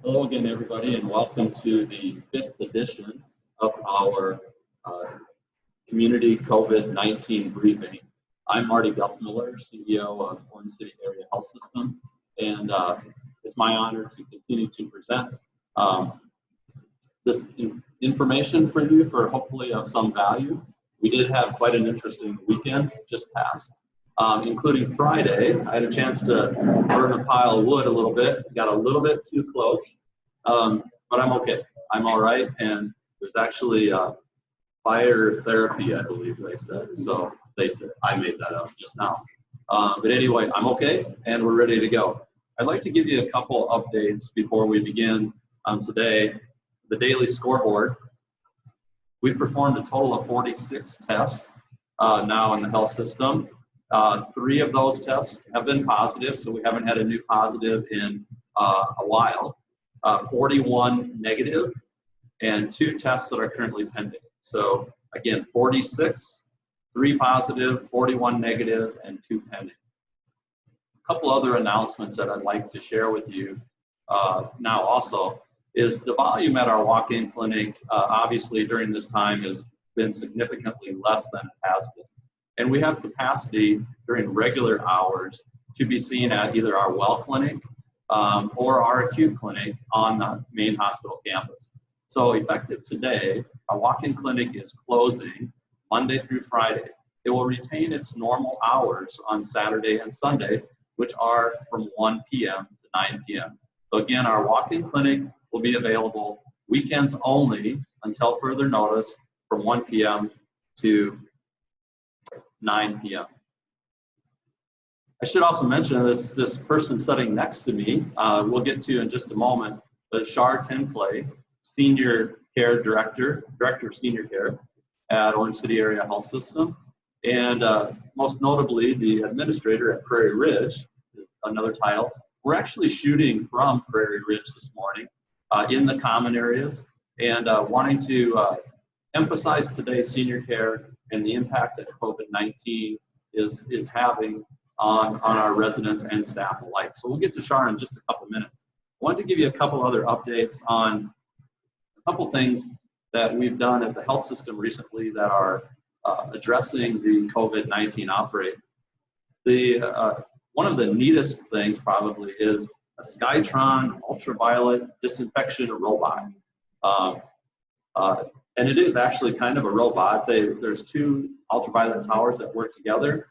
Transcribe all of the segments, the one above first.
Hello again, everybody, and welcome to the 5th edition of our community COVID-19 briefing. I'm Marty Guthmiller, CEO of Orange City Area Health System, and it's my honor to continue to present this information for you for hopefully of some value. We did have quite an interesting weekend just passed, including Friday. I had a chance to burn a pile of wood a little bit, got a little bit too close, but I'm okay. I'm all right, and there's actually fire therapy, I believe they said. So they said, I made that up just now. But anyway, I'm okay, and we're ready to go. I'd like to give you a couple updates before we begin today. The daily scoreboard. We've performed a total of 46 tests now in the health system. 3 of those tests have been positive, so we haven't had a new positive in a while. 41 negative, and 2 tests that are currently pending. So again, 46, 3 positive, 41 negative, and 2 pending. A couple other announcements that I'd like to share with you now also is the volume at our walk-in clinic, obviously during this time has been significantly less than it has been. And we have capacity during regular hours to be seen at either our well clinic or our acute clinic on the main hospital campus. So effective today, our walk-in clinic is closing Monday through Friday. It will retain its normal hours on Saturday and Sunday, which are from 1 p.m. to 9 p.m. So again, our walk-in clinic will be available weekends only until further notice from 1 p.m. to 9 p.m. I should also mention this person sitting next to me, we'll get to in just a moment, but Char Ten Clay, Senior Care Director of Senior Care at Orange City Area Health System, and most notably the Administrator at Prairie Ridge is another title. We're actually shooting from Prairie Ridge this morning in the common areas and wanting to emphasize today's senior care and the impact that COVID-19 is having on our residents and staff alike. So we'll get to Char in just a couple minutes. I wanted to give you a couple other updates on a couple things that we've done at the health system recently that are addressing the COVID-19 outbreak. One of the neatest things probably is a Skytron ultraviolet disinfection robot. And it is actually kind of a robot. There's 2 ultraviolet towers that work together.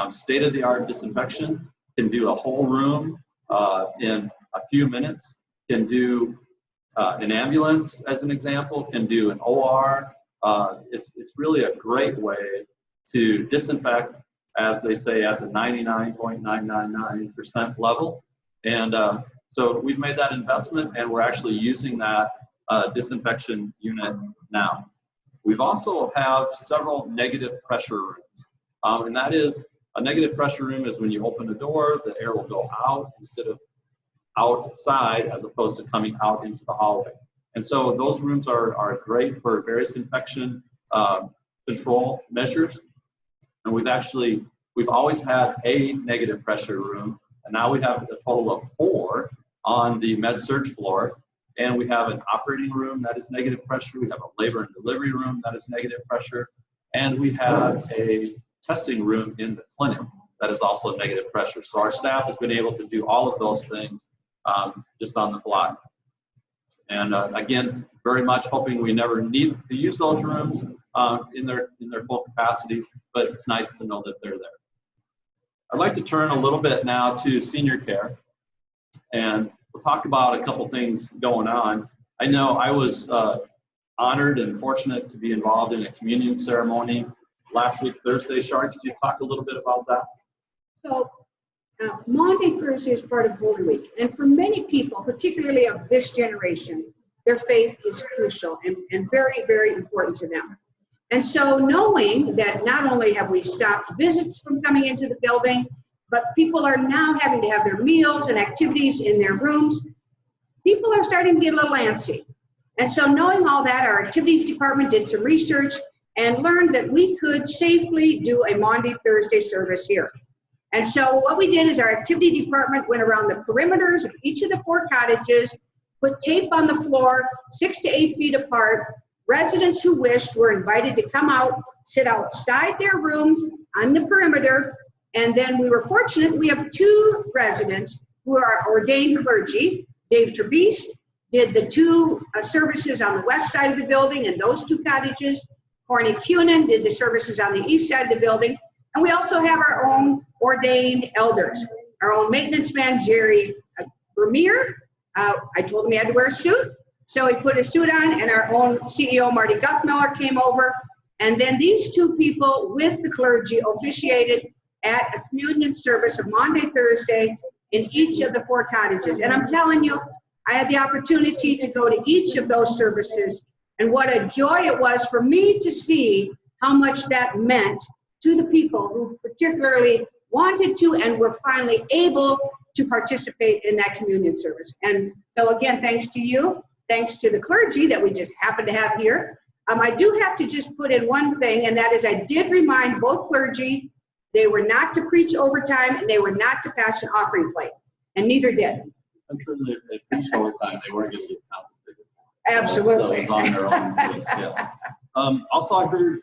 State-of-the-art disinfection, can do a whole room in a few minutes, can do an ambulance as an example, can do an OR. It's really a great way to disinfect, as they say, at the 99.999% level. And so we've made that investment, and we're actually using that disinfection unit now. We've also have several negative pressure rooms, and that is a negative pressure room is when you open the door, the air will go out instead of outside, as opposed to coming out into the hallway. And so those rooms are great for various infection control measures. And we've always had a negative pressure room, and now we have a total of 4 on the med-surg floor. And we have an operating room that is negative pressure. We have a labor and delivery room that is negative pressure. And we have a testing room in the clinic that is also negative pressure. So our staff has been able to do all of those things just on the fly. And again, very much hoping we never need to use those rooms in their full capacity, but it's nice to know that they're there. I'd like to turn a little bit now to senior care, and we'll talk about a couple things going on. I know I was honored and fortunate to be involved in a communion ceremony last week, Thursday. Char, could you talk a little bit about that? So, Maundy Thursday is part of Holy Week, and for many people, particularly of this generation, their faith is crucial and very, very important to them. And so knowing that not only have we stopped visits from coming into the building, but people are now having to have their meals and activities in their rooms, people are starting to get a little antsy. And so knowing all that, our activities department did some research and learned that we could safely do a Maundy Thursday service here. And so what we did is our activity department went around the perimeters of each of the 4 cottages put tape on the floor, 6 to 8 feet apart. Residents who wished were invited to come out, sit outside their rooms on the perimeter. And then we were fortunate, we have 2 residents who are ordained clergy. Dave Trabiste did the 2 services on the west side of the building in those 2 cottages. Corny Cunin did the services on the east side of the building. And we also have our own ordained elders. Our own maintenance man, Jerry Vermeer. I told him he had to wear a suit, so he put a suit on, and our own CEO, Marty Guthmiller, came over. And then these 2 people with the clergy officiated at a communion service of Maundy, Thursday in each of the 4 cottages. And I'm telling you, I had the opportunity to go to each of those services, and what a joy it was for me to see how much that meant to the people who particularly wanted to and were finally able to participate in that communion service. And so again, thanks to you, thanks to the clergy that we just happen to have here. I do have to just put in one thing, and that is I did remind both clergy they were not to preach overtime and they were not to pass an offering plate, and neither did. I'm sure they preached overtime, they weren't going to get compensated. Absolutely. So it was on their own list, yeah. Also, I heard,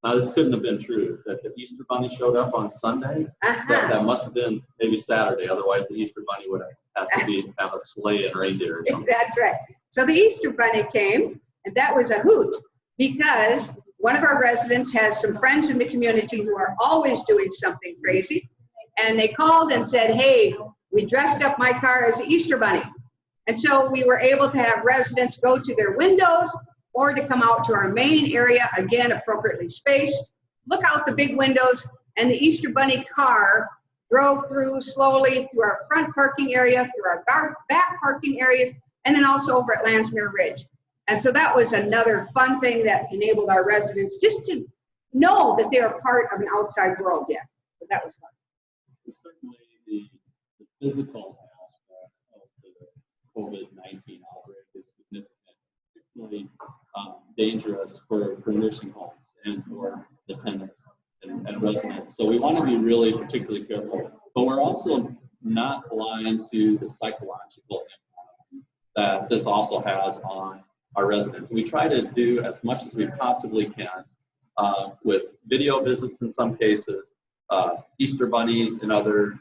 now this couldn't have been true, that the Easter Bunny showed up on Sunday. That must have been maybe Saturday, otherwise the Easter Bunny would have to have a sleigh and reindeer or something. That's right. So the Easter Bunny came, and that was a hoot, because one of our residents has some friends in the community who are always doing something crazy, and they called and said, hey, we dressed up my car as the Easter Bunny. And so we were able to have residents go to their windows or to come out to our main area, again, appropriately spaced, look out the big windows, and the Easter Bunny car drove through slowly through our front parking area, through our back parking areas, and then also over at Landsmere Ridge. And so that was another fun thing that enabled our residents just to know that they are part of an outside world yet. So that was fun. Certainly the physical aspect of the COVID-19 outbreak is significant, particularly dangerous for nursing homes and for the tenants and residents. So we want to be really particularly careful, but we're also not blind to the psychological impact that this also has on our residents. We try to do as much as we possibly can with video visits in some cases, Easter bunnies and other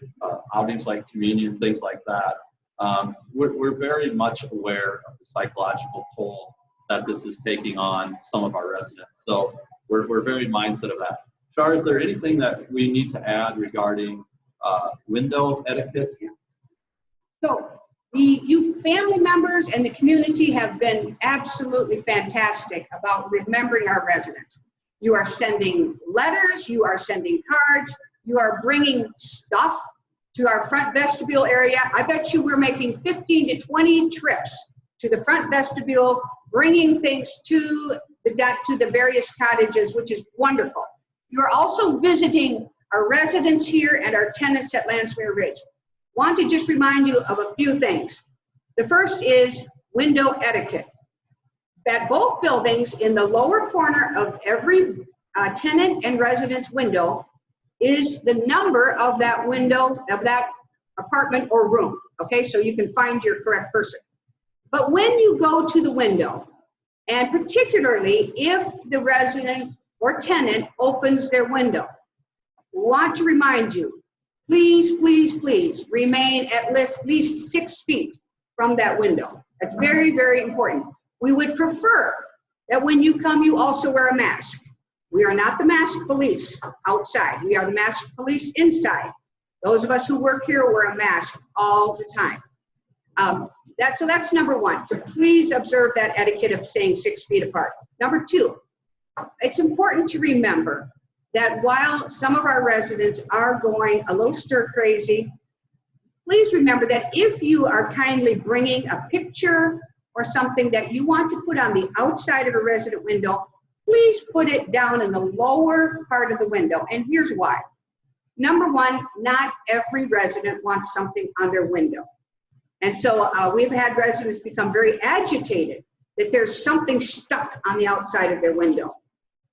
outings like communion, things like that. We're very much aware of the psychological toll that this is taking on some of our residents. So we're very mindful of that. Char, is there anything that we need to add regarding window etiquette? So you family members and the community have been absolutely fantastic about remembering our residents. You are sending letters, you are sending cards, you are bringing stuff to our front vestibule area. I bet you we're making 15 to 20 trips to the front vestibule, bringing things to the various cottages, which is wonderful. You're also visiting our residents here and our tenants at Landsmere Ridge. Want to just remind you of a few things. The first is window etiquette. At both buildings, in the lower corner of every tenant and resident's window is the number of that window, of that apartment or room, okay? So you can find your correct person. But when you go to the window, and particularly if the resident or tenant opens their window, we want to remind you, please, please, please remain at least 6 feet from that window. That's very, very important. We would prefer that when you come, you also wear a mask. We are not the mask police outside. We are the mask police inside. Those of us who work here wear a mask all the time. So that's number one, to please observe that etiquette of staying 6 feet apart. Number two, it's important to remember that while some of our residents are going a little stir crazy, please remember that if you are kindly bringing a picture or something that you want to put on the outside of a resident window, please put it down in the lower part of the window. And here's why. Number one, not every resident wants something on their window. And so we've had residents become very agitated that there's something stuck on the outside of their window.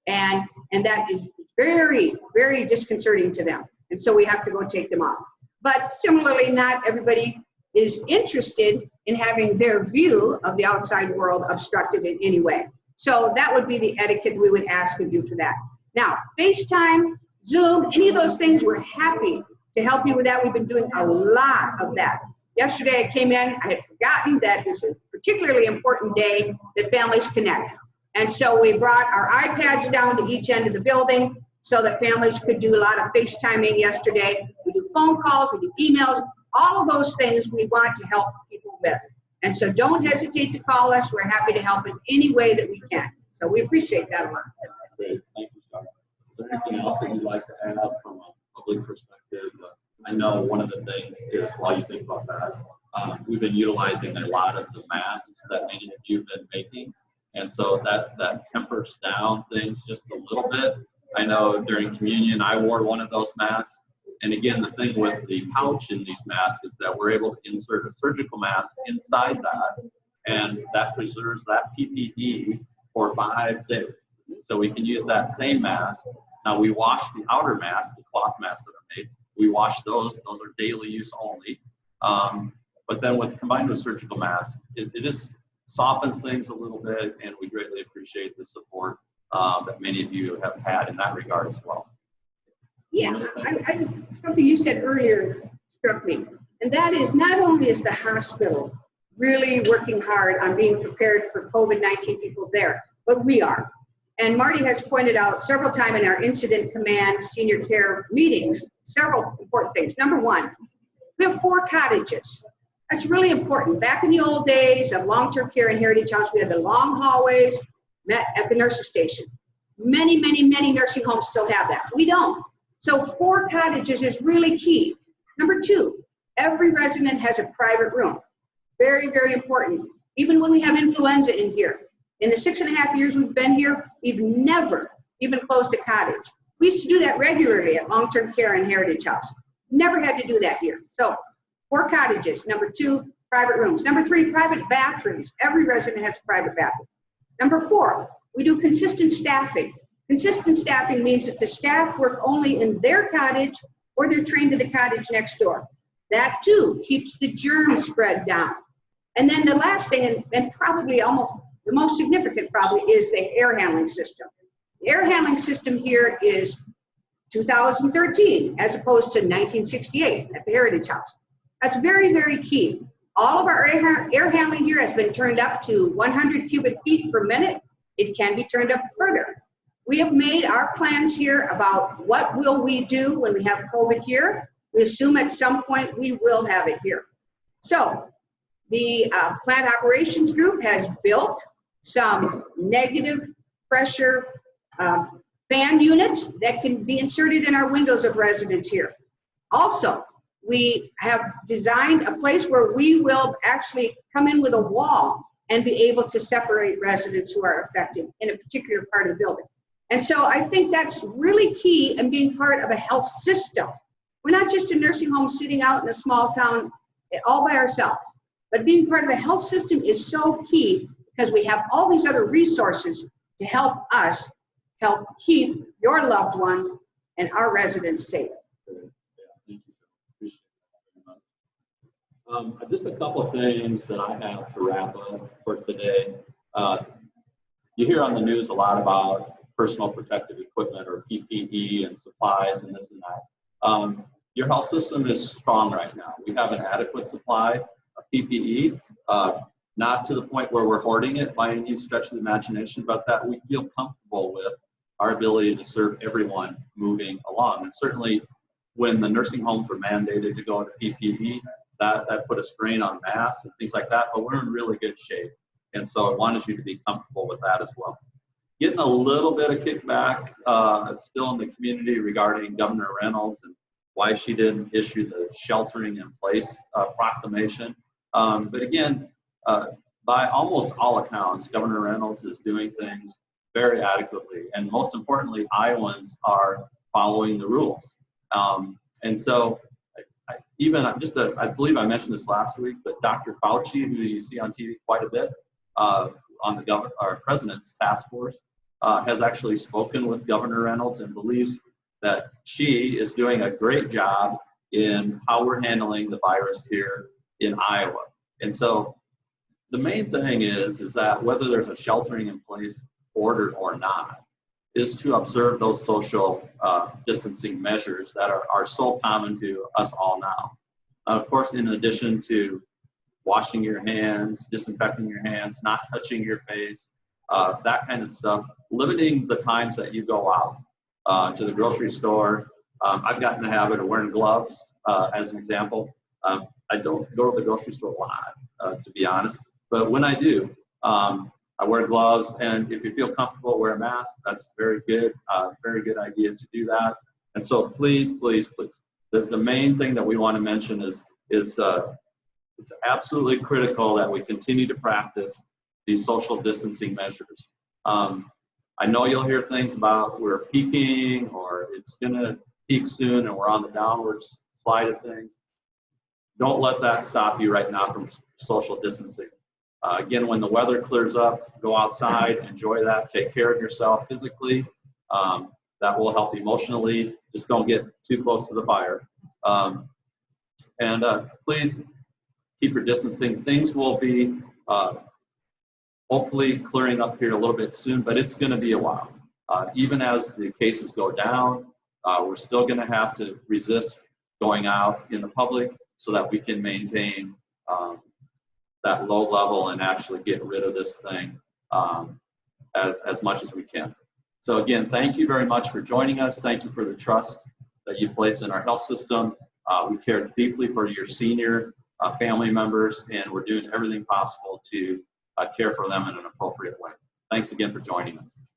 And that is very, very disconcerting to them. And so we have to go take them off. But similarly, not everybody is interested in having their view of the outside world obstructed in any way. So that would be the etiquette we would ask of you for that. Now, FaceTime, Zoom, any of those things, we're happy to help you with that. We've been doing a lot of that. Yesterday I came in, I had forgotten that this is a particularly important day that families connect. And so we brought our iPads down to each end of the building so that families could do a lot of FaceTiming yesterday. We do phone calls, we do emails, all of those things we want to help people with. And so don't hesitate to call us. We're happy to help in any way that we can. So we appreciate that a lot. Great, thank you, Char. Is there anything else that you'd like to add from a public perspective? I know one of the things is, while you think about that, we've been utilizing a lot of the masks that many of you have been making. And so that tempers down things just a little bit. I know during communion, I wore one of those masks. And again, the thing with the pouch in these masks is that we're able to insert a surgical mask inside that, and that preserves that PPE for 5 days. So we can use that same mask. Now we wash the outer masks, the cloth masks that are made. We wash those are daily use only. But then combined with surgical masks, it just softens things a little bit, and we greatly appreciate the support that many of you have had in that regard as well. Yeah, I just, something you said earlier struck me, and that is not only is the hospital really working hard on being prepared for COVID-19 people there, but we are. And Marty has pointed out several times in our incident command senior care meetings, several important things. Number one, we have 4 cottages. That's really important. Back in the old days of long-term care and Heritage House, we had the long hallways met at the nurses station. Many, many, many nursing homes still have that. We don't. So 4 cottages is really key. Number 2, every resident has a private room. Very, very important. Even when we have influenza in here. In the 6.5 years we've been here, we've never even closed a cottage. We used to do that regularly at long-term care and Heritage House. Never had to do that here. So 4 cottages. Number 2, private rooms. Number 3, private bathrooms. Every resident has a private bathroom. Number 4, we do consistent staffing. Consistent staffing means that the staff work only in their cottage or they're trained to the cottage next door. That too keeps the germ spread down. And then the last thing, and probably almost the most significant probably, is the air handling system. The air handling system here is 2013 as opposed to 1968 at the Heritage House. That's very, very key. All of our air handling here has been turned up to 100 cubic feet per minute. It can be turned up further. We have made our plans here about what will we do when we have COVID here. We assume at some point we will have it here. So the plant operations group has built some negative pressure fan units that can be inserted in our windows of residents here. Also, we have designed a place where we will actually come in with a wall and be able to separate residents who are affected in a particular part of the building. And so I think that's really key in being part of a health system. We're not just a nursing home sitting out in a small town all by ourselves, but being part of a health system is so key because we have all these other resources to help us help keep your loved ones and our residents safe. Just a couple of things that I have to wrap up for today. You hear on the news a lot about personal protective equipment or PPE and supplies and this and that. Your health system is strong right now. We have an adequate supply of PPE, not to the point where we're hoarding it by any stretch of the imagination, but that we feel comfortable with our ability to serve everyone moving along. And certainly when the nursing homes were mandated to go into PPE, that put a strain on masks and things like that, but we're in really good shape. And so I wanted you to be comfortable with that as well. Getting a little bit of kickback still in the community regarding Governor Reynolds and why she didn't issue the sheltering in place proclamation. But again, by almost all accounts, Governor Reynolds is doing things very adequately. And most importantly, Iowans are following the rules. And so I believe I mentioned this last week, but Dr. Fauci, who you see on TV quite a bit, on the president's task force, has actually spoken with Governor Reynolds and believes that she is doing a great job in how we're handling the virus here in Iowa. And so the main thing is that whether there's a sheltering in place ordered or not, is to observe those social distancing measures that are so common to us all now. Of course, in addition to washing your hands, disinfecting your hands, not touching your face, that kind of stuff, limiting the times that you go out to the grocery store. I've gotten the habit of wearing gloves, as an example. I don't go to the grocery store a lot, to be honest, but when I do, I wear gloves, and if you feel comfortable, wear a mask. That's very good idea to do that. And so please, please, please, the main thing that we want to mention is it's absolutely critical that we continue to practice these social distancing measures. I know you'll hear things about we're peaking or it's going to peak soon and we're on the downward slide of things. Don't let that stop you right now from social distancing. Again, when the weather clears up, go outside, enjoy that, take care of yourself physically. That will help emotionally. Just don't get too close to the fire. Please keep your distancing. Things will be hopefully clearing up here a little bit soon, but it's going to be a while. Even as the cases go down, we're still going to have to resist going out in the public so that we can maintain that low level and actually get rid of this thing as much as we can. So again, thank you very much for joining us. Thank you for the trust that you place in our health system. We care deeply for your senior family members, and we're doing everything possible to care for them in an appropriate way. Thanks again for joining us.